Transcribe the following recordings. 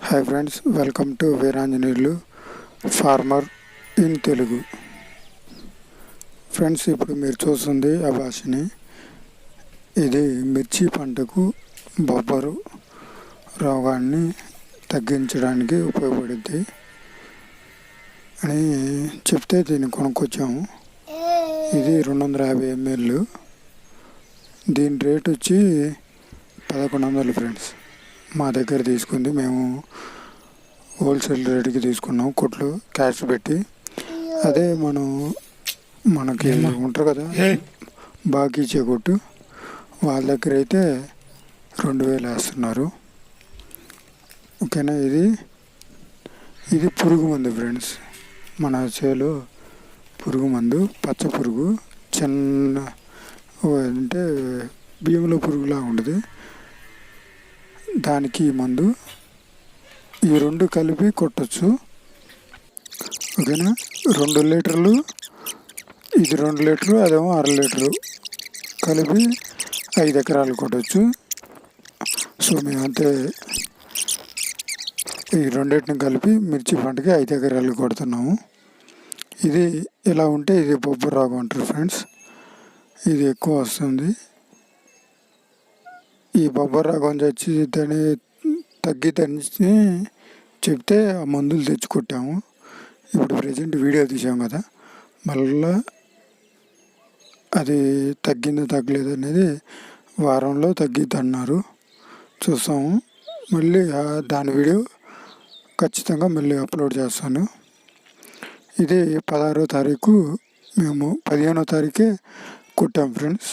Hi friends, welcome to Veeranjaneyulu farmer in Telugu. Friends, ఇప్పుడు మీరు చూస్తుంది అబాషిని. ఇది మిర్చి పంటకు బొబ్బరు రోగాన్ని తగ్గించడానికి ఉపయోగపడుద్ది అని చెప్తే దీన్ని కొనుక్కొచ్చాము. ఇది 250 ml. దీని రేట్ వచ్చి 1100 ఫ్రెండ్స్. మా దగ్గర తీసుకుంది, మేము హోల్సేల్ రేటుకి తీసుకున్నాం, కొట్లు క్యాష్ పెట్టి. అదే మనకి ఉంటారు కదా బాకీ ఇచ్చే కొట్టు, వాళ్ళ దగ్గర అయితే 2000 వేస్తున్నారు. ఓకేనా. ఇది పురుగు మందు ఫ్రెండ్స్. మన చేలో పురుగు మందు, పచ్చ పురుగు, చిన్న అంటే బియ్యంలో పురుగులా ఉంటుంది. దానికి మందు ఈ 2 కలిపి కొట్టచ్చు. ఓకేనా. 2 లీటర్లు, ఇది 2 లీటర్లు, అదేమో 1/2 లీటరు కలిపి 5 ఎకరాలు కొట్టచ్చు. సో మేమంతే ఈ రెండింటిని కలిపి మిర్చి పంటకి 5 ఎకరాలు కొడుతున్నాము. ఇది ఇలా ఉంటే ఇది బొబ్బరు రోగం అంటారు ఫ్రెండ్స్. ఇది ఎక్కువ వస్తుంది. ఈ బొబ్బరు రోగం వచ్చి దాన్ని తగ్గితని చెప్తే ఆ మందులు తెచ్చి కొట్టాము. ఇప్పుడు ప్రజెంట్ వీడియో తీసాం కదా, మళ్ళా అది తగ్గిందో తగ్గలేదు అనేది వారంలో తగ్గిద్దన్నారు. చూస్తాము. మళ్ళీ దాని వీడియో ఖచ్చితంగా మళ్ళీ అప్లోడ్ చేస్తాను. ఇది 16వ తారీఖు, మేము 15వ తారీఖే కొట్టాం ఫ్రెండ్స్.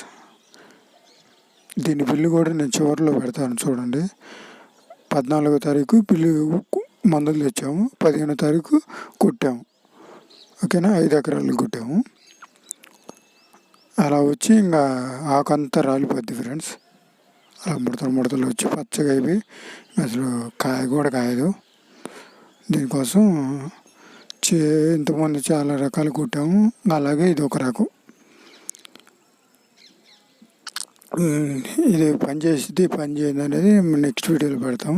దీని బిల్లు కూడా నేను చివరిలో పెడతాను చూడండి. 14వ తారీఖు బిల్లు మందులు తెచ్చాము, 15వ తారీఖు కొట్టాము. ఓకేనా. 5 ఎకరాలు కొట్టాము. అలా వచ్చి ఇంకా ఆకంతా రాలిపోద్ది ఫ్రెండ్స్. అలా ముడతలు వచ్చి పచ్చగా అయిపోయి అసలు కాయ కూడా కాయదు. దీనికోసం ఇంతకుముందు చాలా రకాలు కొట్టాము. అలాగే ఇది ఒక రకం. ఇది పని చేయదు అనేది నెక్స్ట్ వీడియోలో పెడతాం.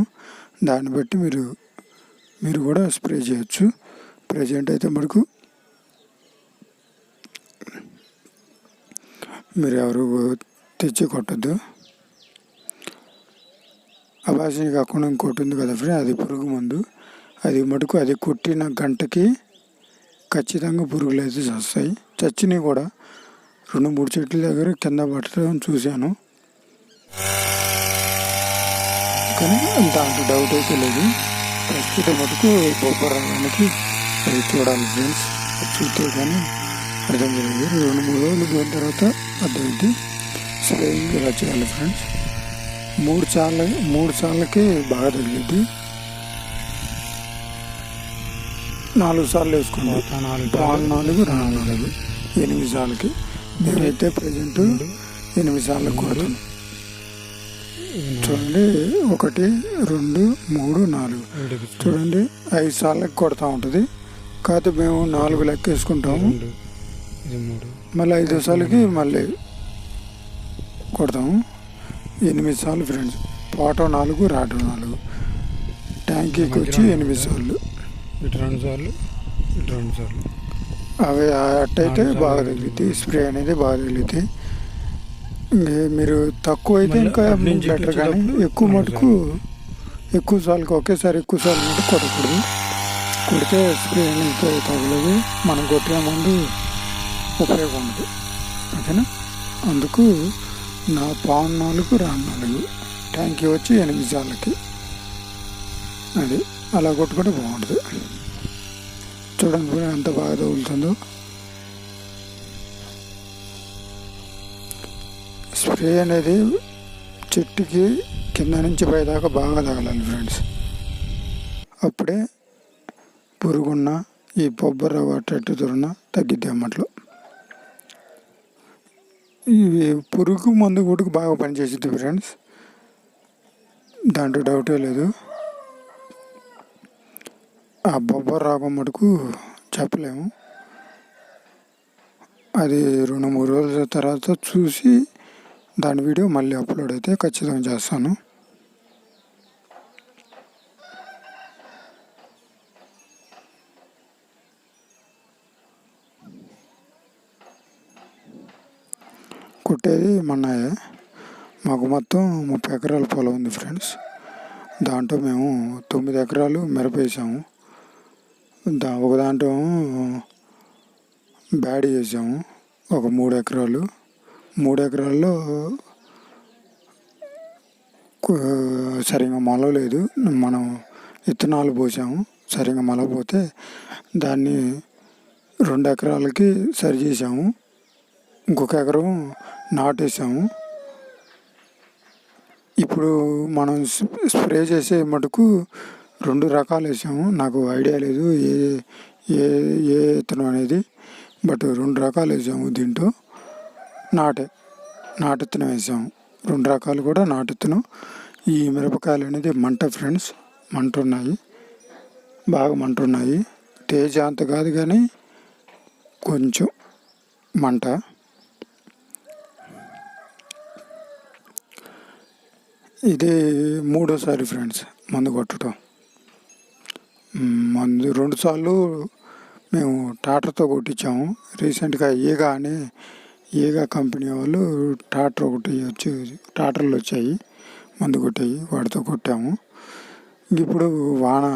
దాన్ని బట్టి మీరు కూడా స్ప్రే చేయొచ్చు. ప్రజెంట్ అయితే మటుకు మీరు ఎవరు తెచ్చి కొట్టద్దు. అబాషిని కాకుండా ఇంకోటి ఉంది కదా ఫ్రెండ్, అది పురుగు మందు. అది మటుకు అది కొట్టిన గంటకి ఖచ్చితంగా పురుగులు అయితే వస్తాయి. చచ్చినవి కూడా 2-3 చెట్ల దగ్గర కింద పట్టడం చూశాను, కానీ దాంట్లో డౌట్ అయితే లేదు. ప్రస్తుతం మటుకు బొబ్బరు రావడానికి అది చూడాలి ఫ్రెండ్స్. చూస్తే కానీ అర్థం జరిగింది. 2-3 రోజులు పోయిన తర్వాత అర్థమైంది. స్ప్రేయింగ్ ఇలా చేయాలి ఫ్రెండ్స్. 3 సార్లకి బాగా తగిలిద్ది. 4 సార్లు వేసుకున్నాం. 4 8 సార్లకి. మేమైతే ప్రజెంట్ 8 సార్లు కొడుతున్నాం. చూడండి, 1 2 3 4 చూడండి, 5 సార్లకి కొడతా ఉంటుంది. కాకపోతే మేము 4 లెక్క వేసుకుంటాము. మళ్ళీ 5 సార్లకి మళ్ళీ కొడతాము. 8 సార్లు ఫ్రెండ్స్. పాటో 4, రాటో 4. ట్యాంకీకి వచ్చి 8 సార్లు. ఇటు 2 సార్లు. అవి అట్టయితే బాగా తగిలిద్ది. స్ప్రే అనేది బాగా తగిలిద్ది. మీరు తక్కువ అయితే ఇంకా బెటర్, కానీ ఎక్కువ మటుకు ఎక్కువ సార్లు ఒకేసారి ఎక్కువ సార్లు మటుకు కొట్టకూడదు. కొడితే స్ప్రే అనేది తగలదు, మనం కొట్టే ముందు ఉపయోగం ఉంది. ఓకేనా. అందుకు 4 రాను 4 ట్యాంకీ వచ్చి 8 సార్లకి. అది అలా కొట్టుకుంటే బాగుంటుంది. చూడండి ఎంత బాగా తగులుతుందో. స్ప్రే అనేది చెట్టుకి కింద నుంచి పైదాకా బాగా తగలాలి ఫ్రెండ్స్. అప్పుడే పురుగున్న ఈ బొబ్బరు అట్టట్టు దొరిన తగ్గిద్ది అమ్మట్లో. ఇవి పురుగు మందు కూడా బాగా పనిచేసిద్ది ఫ్రెండ్స్, దాంట్లో డౌటే లేదు. ఆ బొబ్బరు రోగం మటుకు చెప్పలేము. అది 2-3 రోజుల తర్వాత చూసి దాని వీడియో మళ్ళీ అప్లోడ్ అయితే ఖచ్చితంగా చేస్తాను. కొట్టేది మన్నాయే. మాకు మొత్తం 30 ఎకరాల పొలం ఉంది ఫ్రెండ్స్. దాంట్లో మేము 9 ఎకరాలు మిరప వేసాము. ఒక దాంట్లో బ్యాడీ వేసాము. ఒక 3 ఎకరాలు. 3 ఎకరాల్లో సరిగా మొలవలేదు. మనం విత్తనాలు పోసాము, సరిగా మొలకపోతే దాన్ని 2 ఎకరాలకి సరి చేసాము. ఇంకొక ఎకరం నాటేసాము. ఇప్పుడు మనం స్ప్రే చేసే మటుకు 2 రకాలు వేసాము. నాకు ఐడియా లేదు ఏ ఏ ఏ విత్తనం అనేది, బట్ 2 రకాలు వేసాము. దీంట్లో నాటిత్తనం వేసాము. 2 రకాలు కూడా నాటిత్తనం. ఈ మిరపకాయలు అనేది మంట ఫ్రెండ్స్, మంట ఉన్నాయి, బాగా మంట ఉన్నాయి. తేజ అంత కాదు కానీ కొంచెం మంట. ఇది 3వసారి ఫ్రెండ్స్ మందు కొట్టడం. మందు 2 సార్లు మేము ట్రాక్టర్తో కొట్టించాము. రీసెంట్గా ఈగా కంపెనీ వాళ్ళు ట్రాక్టర్లు వచ్చాయి, మందు కొట్టాయి, వాటితో కొట్టాము. ఇప్పుడు వాన